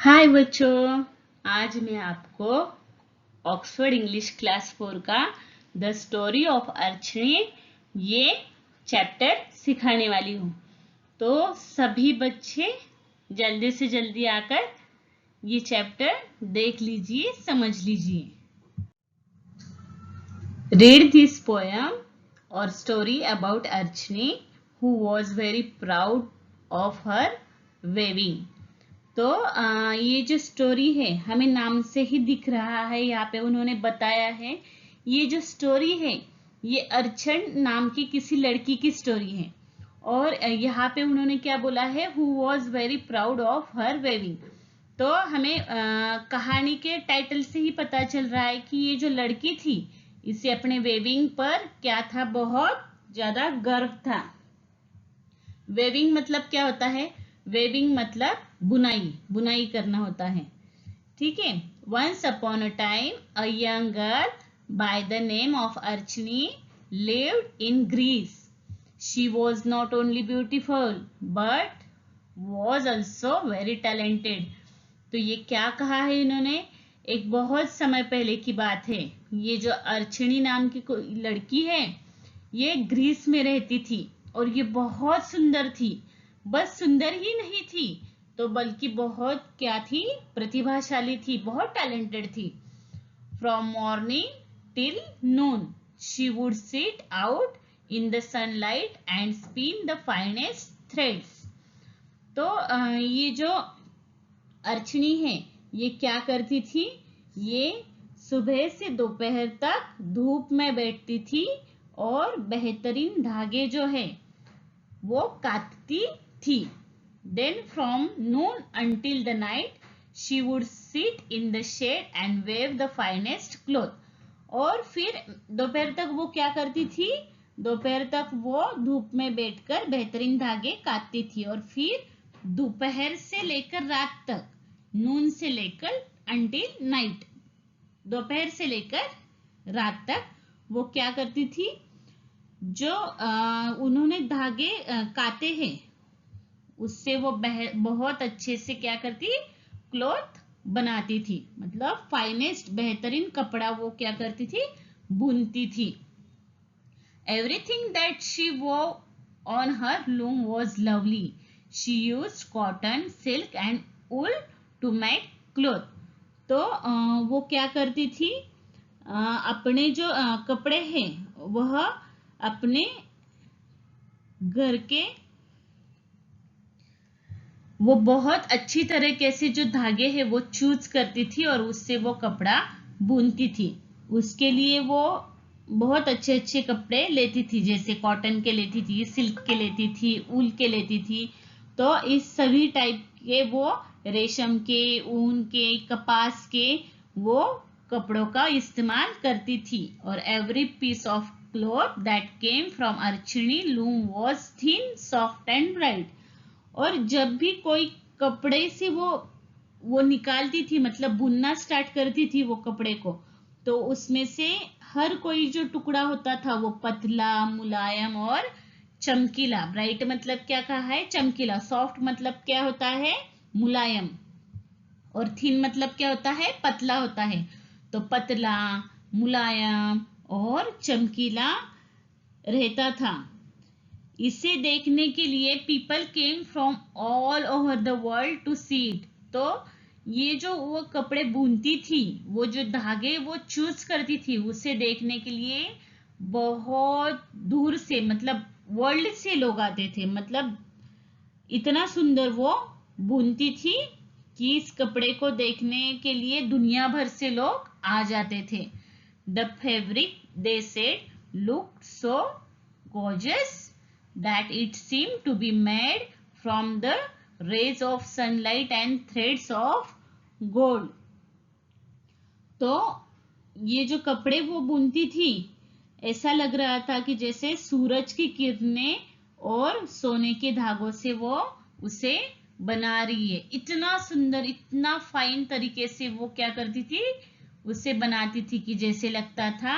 हाय बच्चों, आज मैं आपको ऑक्सफोर्ड इंग्लिश क्लास 4 का द स्टोरी ऑफ अर्चनी ये चैप्टर सिखाने वाली हूँ। तो सभी बच्चे जल्दी से जल्दी आकर ये चैप्टर देख लीजिए, समझ लीजिए। Read this poem or story about Archani who was very proud of her weaving. तो ये जो स्टोरी है हमें नाम से ही दिख रहा है, यहाँ पे उन्होंने बताया है। ये जो स्टोरी है ये अर्चन नाम की किसी लड़की की स्टोरी है और यहाँ पे उन्होंने क्या बोला है, who was very proud of her weaving. तो हमें कहानी के टाइटल से ही पता चल रहा है कि ये जो लड़की थी इसे अपने वेविंग पर क्या था, बहुत ज्यादा गर्व था। वेविंग मतलब क्या होता है? वेविंग मतलब बुनाई करना होता है। ठीक है। Once upon a time a young girl by the name of Arachne lived in Greece. She was not only beautiful but was also very talented. तो ये क्या कहा है इन्होंने? एक बहुत समय पहले की बात है। ये जो अर्चनी नाम की कोई लड़की है ये ग्रीस में रहती थी और ये बहुत सुंदर थी। बस सुंदर ही नहीं थी तो बल्कि बहुत क्या थी, प्रतिभाशाली थी, बहुत टैलेंटेड थी। From morning till Noon she would sit out in the sunlight and spin the finest threads. तो ये जो अर्चनी है ये क्या करती थी? ये सुबह से दोपहर तक धूप में बैठती थी और बेहतरीन धागे जो है वो काटती थी। Then from noon until the night she would sit in the shade and weave the finest cloth. और फिर दोपहर तक वो क्या करती थी? दोपहर तक वो धूप में बैठकर बेहतरीन धागे काटती थी और फिर दोपहर से लेकर रात तक, नून से लेकर until night, दोपहर से लेकर रात तक वो क्या करती थी? जो उन्होंने धागे काटे हैं उससे वो बहुत अच्छे से क्या करती? क्लॉथ बनाती थी। मतलब फाइनेस्ट, बेहतरीन कपड़ा वो क्या करती थी? बुनती थी। Everything that she wove on her loom was lovely. She used cotton, silk and wool to make cloth. तो वो क्या करती थी? अपने जो कपड़े हैं वह अपने घर के वो बहुत अच्छी तरीके से जो धागे हैं वो चूज करती थी और उससे वो कपड़ा बुनती थी। उसके लिए वो बहुत अच्छे अच्छे कपड़े लेती थी, जैसे कॉटन के लेती थी, सिल्क के लेती थी, ऊल के लेती थी। तो इस सभी टाइप के वो रेशम के, ऊन के, कपास के वो कपड़ों का इस्तेमाल करती थी। और every piece of cloth that came from Arachne loom was thin, soft and bright. और जब भी कोई कपड़े से वो निकालती थी, मतलब बुनना स्टार्ट करती थी वो कपड़े को, तो उसमें से हर कोई जो टुकड़ा होता था वो पतला, मुलायम और चमकीला। ब्राइट मतलब क्या कहा है? चमकीला। सॉफ्ट मतलब क्या होता है? मुलायम। और थिन मतलब क्या होता है? पतला होता है। तो पतला, मुलायम और चमकीला रहता था। इसे देखने के लिए people came from all over the world to see it. तो ये जो वो कपड़े बुनती थी, वो जो धागे वो चूज करती थी, उसे देखने के लिए बहुत दूर से, मतलब वर्ल्ड से लोग आते थे। मतलब इतना सुंदर वो बुनती थी कि इस कपड़े को देखने के लिए दुनिया भर से लोग आ जाते थे। The fabric they said looked so gorgeous that it seemed to be made from the rays of sunlight and threads of gold. तो ये जो कपड़े वो बुनती थी ऐसा लग रहा था कि जैसे सूरज की किरणें और सोने के धागों से वो उसे बना रही है। इतना सुंदर, इतना फाइन तरीके से वो क्या करती थी? उसे बनाती थी कि जैसे लगता था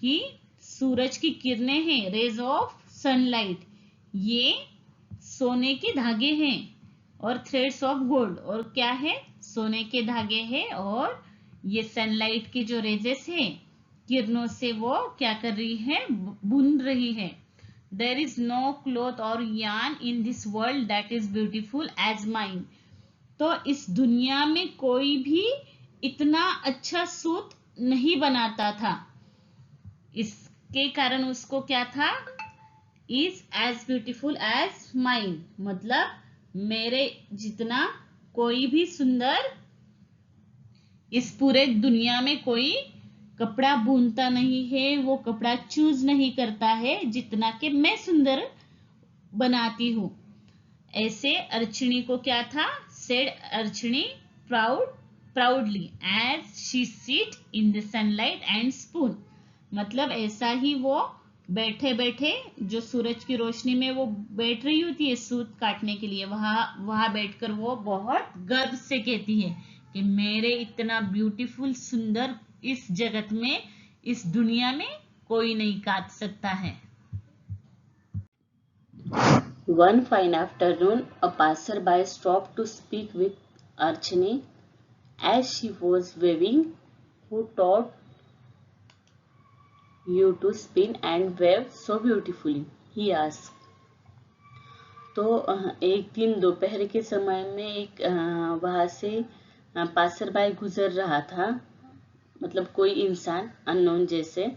कि सूरज की किरणें हैं, रेज ऑफ सनलाइट, ये सोने के धागे हैं। और थ्रेड्स ऑफ गोल्ड, और क्या है, सोने के धागे हैं, और ये सनलाइट के जो रेजेस है, किरणों से वो क्या कर रही है, बुन रही है. There is no cloth or yarn in this world that is beautiful as mine. तो इस दुनिया में कोई भी इतना अच्छा सूत नहीं बनाता था. इसके कारण उसको क्या था, is as beautiful as mine, मतलब मेरे जितना कोई भी सुंदर इस पूरे दुनिया में कोई कपड़ा बुनता नहीं है, वो कपड़ा चूज नहीं करता है जितना कि मैं सुंदर बनाती हूँ. ऐसे अर्चनी को क्या था, said Arachne proudly as she sit in the sunlight and spun. मतलब ऐसा ही वो बैठे बैठे, जो सूरज की रोशनी में वो बैठ रही होती है सूत काटने के लिए, वहां बैठकर वो बहुत गर्व से कहती है कि मेरे इतना ब्यूटीफुल सुंदर इस जगत में, इस दुनिया में कोई नहीं काट सकता है. One fine afternoon, a passerby stopped to speak with Archane as she was weaving. Who taught you to spin and weave so beautifully? He asked. तो एक दिन दोपहर के समय में एक वहां से पासरबाई गुजर रहा था, मतलब कोई इंसान अननोन जैसे,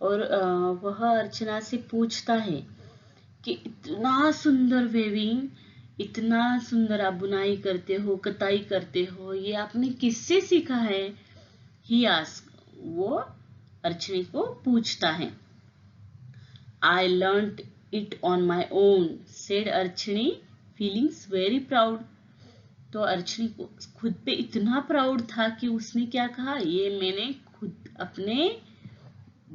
और वह अर्चना से पूछता है कि इतना सुंदर वेविंग, इतना सुंदर आप बुनाई करते हो, कताई करते हो, ये आपने किससे सीखा है? ही आस्क, वो अर्चनी को पूछता है. I learned it on my own, said Arachne feelings very proud. तो अर्चनी को खुद पे इतना प्राउड था कि उसने क्या कहा, ये मैंने खुद अपने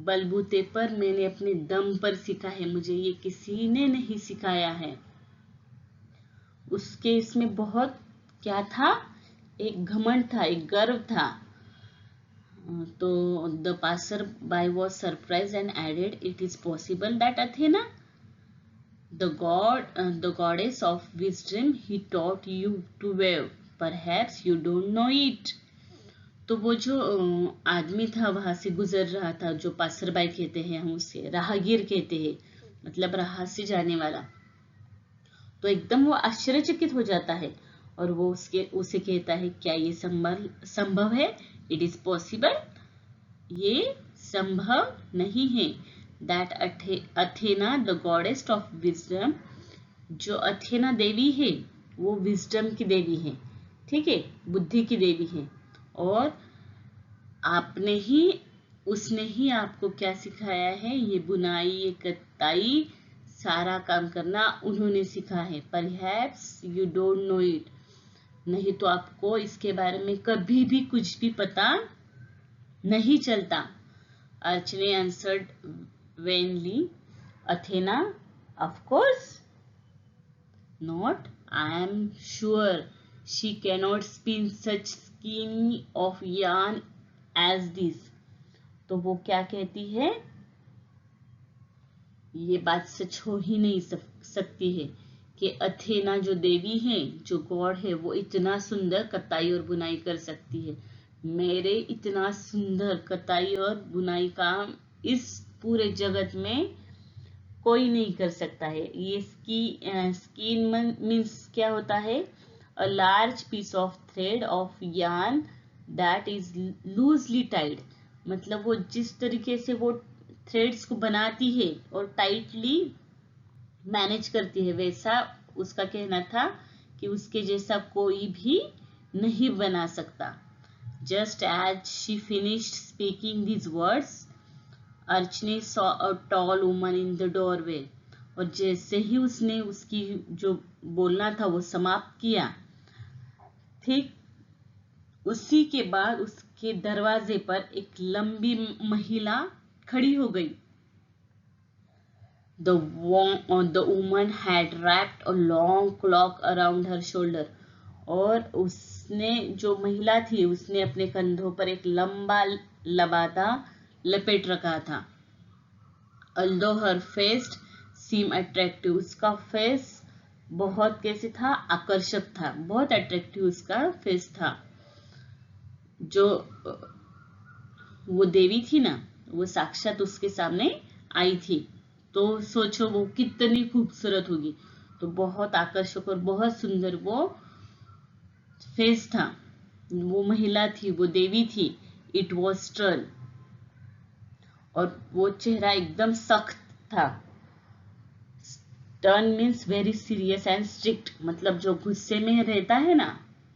बलबूते पर, मैंने अपने दम पर सीखा है, मुझे ये किसी ने नहीं सिखाया है. उसके इसमें बहुत क्या था, एक घमंड था, एक गर्व था. तो the passer by was surprise and added, it is possible that Athena the goddess of wisdom he taught you to weave, perhaps you don't know it. तो वो जो आदमी था वहां से गुजर रहा था, जो पासरबाई कहते हैं, हम उसे राहगीर कहते हैं, मतलब राह से जाने वाला, तो एकदम वो आश्चर्यचकित हो जाता है और वो उसे कहता है, क्या ये संभव है? इट इज पॉसिबल, ये संभव नहीं है. That Athena the goddess of wisdom, जो अथेना देवी है वो विजडम की देवी है, ठीक है, बुद्धि की देवी है. और उसने ही आपको क्या सिखाया है, ये बुनाई, ये कताई, सारा काम करना उन्होंने सिखा है. Perhaps you don't know it, नहीं तो आपको इसके बारे में कभी भी कुछ भी पता नहीं चलता. अर्चने answered vainly. Athena, of course not. I am sure she cannot spin such skein of yarn as this. तो वो क्या कहती है, ये बात सच हो ही नहीं सकती है कि अथेना जो देवी है, जो गॉड है, वो इतना सुंदर कताई और बुनाई कर सकती है. मेरे इतना सुंदर कताई और बुनाई काम इस पूरे जगत में कोई नहीं कर सकता है. ये स्कीन मीन्स क्या होता है, a large piece of thread of yarn that is loosely tied. मतलब वो जिस तरीके से वो थ्रेड्स को बनाती है और टाइटली मैनेज करती है, वैसा उसका कहना था कि उसके जैसा कोई भी नहीं बना सकता. Just as she finished speaking these words, Arachne saw a tall woman in the doorway. और जैसे ही उसने उसकी जो बोलना था वो समाप्त किया, ठीक उसी के बाद उसके दरवाजे पर एक लंबी महिला खड़ी हो गई. The woman had wrapped a long cloak around her shoulder. और उसने, जो महिला थी, उसने अपने कंधों पर एक लंबा लबादा लपेट रखा था. Although her face seemed attractive, उसका फेस बहुत कैसे था, आकर्षक था, बहुत अट्रैक्टिव उसका फेस था। जो वो देवी थी ना, वो साक्षात उसके सामने आई थी, तो सोचो वो कितनी खूबसूरत होगी। तो बहुत आकर्षक और बहुत सुंदर वो फेस था। वो महिला थी, वो देवी थी। इट वॉज स्टर्न, और वो चेहरा एकदम सख्त था। Stern means very serious and strict, मतलब जो गुस्से में रहता है ना,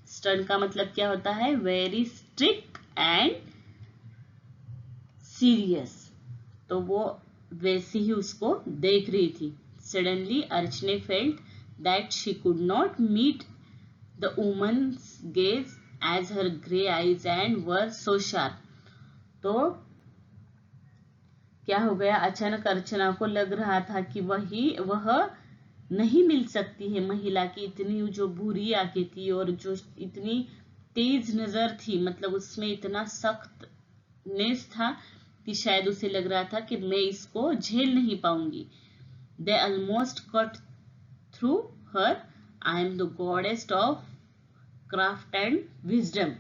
स्टर्न का मतलब क्या होता है, वेरी स्ट्रिक्ट एंड सीरियस। तो वो वैसे ही उसको देख रही थी। Suddenly Arachne felt that she could not meet the woman's gaze as her grey eyes and were so sharp. तो क्या हो गया, अचानक अर्चना को लग रहा था कि वह नहीं मिल सकती है महिला की इतनी जो बुरी आंखें थी और जो इतनी तेज नजर थी, मतलब उसमें इतना सख्तनेस था कि शायद उसे लग रहा था कि मैं इसको झेल नहीं पाऊंगी। They almost cut through her, I am the goddess of craft and wisdom.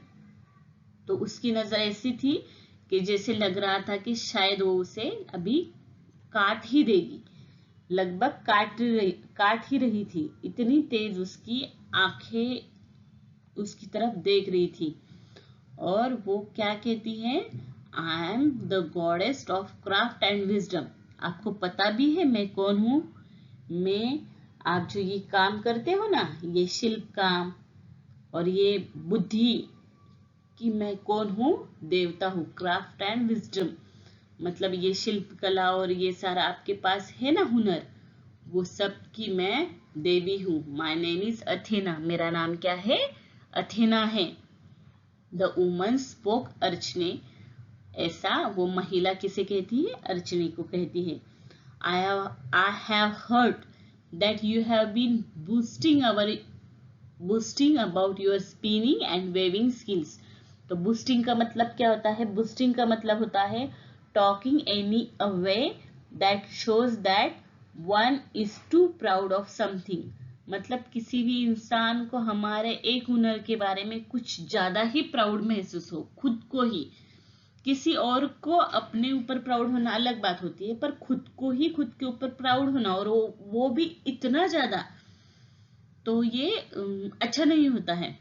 तो उसकी नजर ऐसी थी कि जैसे लग रहा था कि शायद वो उसे अभी काट ही देगी, लगभग काट ही रही थी। इतनी तेज उसकी आंखें उसकी तरफ देख रही थी। और वो क्या कहती है, I am the goddess of craft and wisdom. आपको पता भी है मैं कौन हूं? मैं, आप जो ये काम करते हो ना, ये शिल्प काम और ये बुद्धि, कि मैं कौन हूं, देवता हूं। क्राफ्ट एंड विजडम मतलब ये शिल्प कला और ये सारा आपके पास है ना हुनर, वो सब की मैं देवी हूँ। माय नेम इज अथेना, मेरा नाम क्या है, अथेना है। द वुमन स्पोक अर्चने, ऐसा वो महिला किसे कहती है, अर्चने को कहती है। I have heard that you have been boasting about your spinning and weaving skills. तो बूस्टिंग का मतलब क्या होता है, बूस्टिंग का मतलब होता है talking any a way that shows that one is too proud of something. मतलब किसी भी इंसान को हमारे एक हुनर के बारे में कुछ ज्यादा ही प्राउड महसूस हो, खुद को ही। किसी और को अपने ऊपर प्राउड होना अलग बात होती है, पर खुद को ही खुद के ऊपर प्राउड होना, और वो भी इतना ज्यादा, तो ये अच्छा नहीं होता है।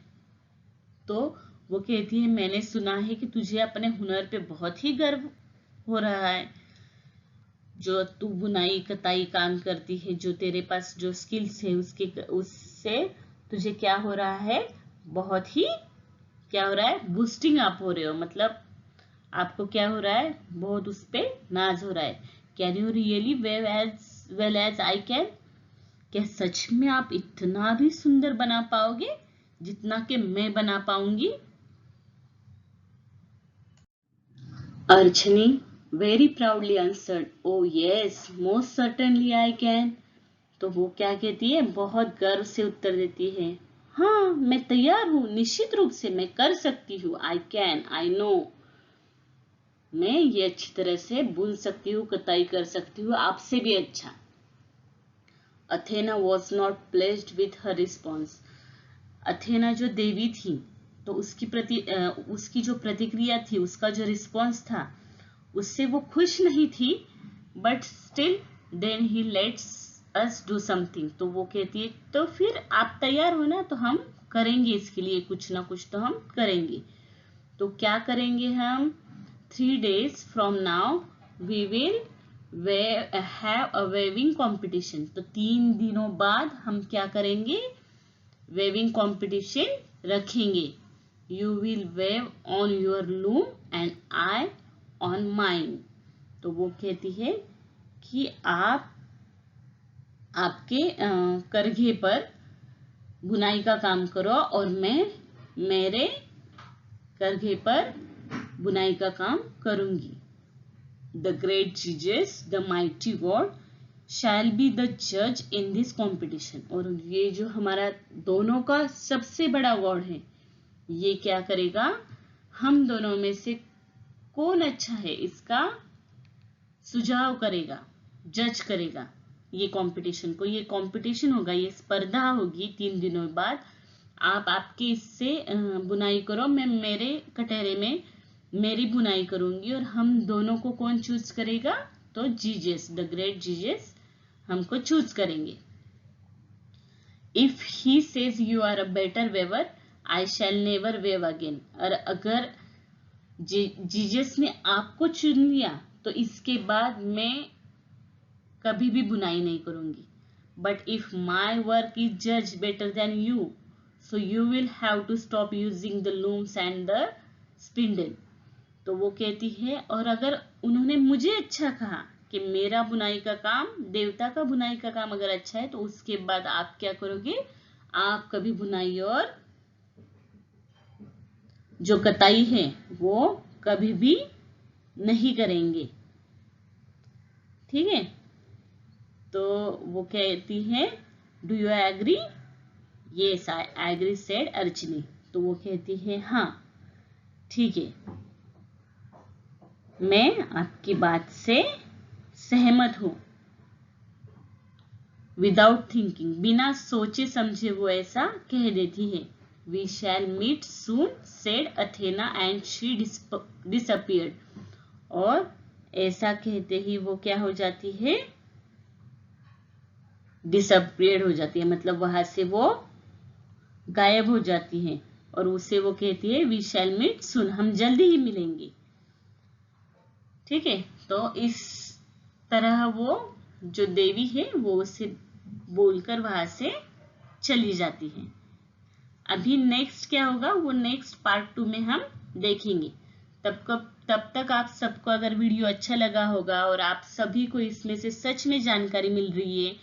तो वो कहती है, मैंने सुना है कि तुझे अपने हुनर पे बहुत ही गर्व हो रहा है। जो तू बुनाई कताई काम करती है, जो तेरे पास जो स्किल्स है उससे तुझे क्या हो रहा है, बहुत ही क्या हो रहा है, बूस्टिंग अप हो रहे हो, मतलब आपको क्या हो रहा है, बहुत उस पे नाज हो रहा है। Can you really well as I can, क्या सच में आप इतना भी सुंदर बना पाओगे जितना कि मैं बना पाऊंगी। अर्चनी very proudly answered, oh yes, most certainly I can। तो वो क्या कहती है, बहुत गर्व से उत्तर देती है, हाँ मैं तैयार हूँ, निश्चित रूप से मैं कर सकती हूँ। आई कैन, आई नो, मैं ये अच्छी तरह से बुन सकती हूँ, कताई कर सकती हूँ, आपसे भी अच्छा। Athena was not placed with her response. Athena जो देवी थी, तो उसकी जो प्रतिक्रिया थी, उसका जो रिस्पॉन्स था, उससे वो खुश नहीं थी। But still then he let's us do something. तो वो कहती है, तो फिर आप तैयार हो ना, तो हम करेंगे, इसके लिए कुछ ना कुछ तो हम करेंगे। तो क्या करेंगे हम, 3 days from now we will have a weaving competition. तो 3 दिनों बाद हम क्या करेंगे, वेविंग कॉम्पिटिशन रखेंगे। You will weave on your loom and I on mine. तो वो कहती है कि आप आपके करघे पर बुनाई का काम करो और मैं मेरे करघे पर बुनाई का काम करूंगी। The great Jesus the mighty God shall be the जज इन दिस कॉम्पिटिशन। और ये जो हमारा दोनों का सबसे बड़ा गॉड है, ये क्या करेगा, हम दोनों में से कौन अच्छा है इसका सुझाव करेगा, जज करेगा। ये कंपटीशन होगा, ये स्पर्धा होगी 3 दिनों बाद। आप आपके इससे बुनाई करो, मैं मेरे कटहरे में मेरी बुनाई करूंगी, और हम दोनों को कौन चूज करेगा? तो जीजस, द ग्रेट जीजस हमको चूज करेंगे। If he says you are a better weaver, I shall never weave again. और अगर जीजस ने आपको चुन लिया तो इसके बाद मैं कभी भी बुनाई नहीं करूंगी। But if my work is जज better than you, so you will have to stop using the looms and the spindle. तो वो कहती है, और अगर उन्होंने मुझे अच्छा कहा कि मेरा बुनाई का काम, देवता का बुनाई का काम अगर अच्छा है, तो उसके बाद आप क्या करोगे? आप कभी बुनाई और जो कताई है वो कभी भी नहीं करेंगे। ठीक है, तो वो कहती है, do you agree? Yes I agree said Arachne. तो वो कहती है, हाँ ठीक है, मैं आपकी बात से सहमत हूं। विदाउट थिंकिंग, बिना सोचे समझे वो ऐसा कह देती है। We shall meet soon said Athena and she disappeared. और ऐसा कहते ही वो क्या हो जाती है? डिसअपियर्ड हो जाती है, मतलब वहां से वो गायब हो जाती है। और उसे वो कहती है, वी शैल मीट सून, हम जल्दी ही मिलेंगे। ठीक है, तो इस तरह वो जो देवी है वो उसे बोलकर वहां से चली जाती है। अभी नेक्स्ट क्या होगा वो नेक्स्ट पार्ट 2 में हम देखेंगे। तब तक आप सबको अगर वीडियो अच्छा लगा होगा और आप सभी को इसमें से सच में जानकारी मिल रही है,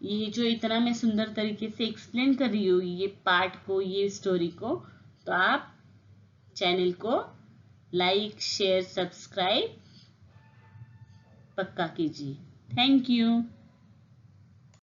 ये जो इतना मैं सुंदर तरीके से एक्सप्लेन कर रही हूँ ये पार्ट को, ये स्टोरी को, तो आप चैनल को लाइक शेयर सब्सक्राइब पक्का कीजिए। Thank you.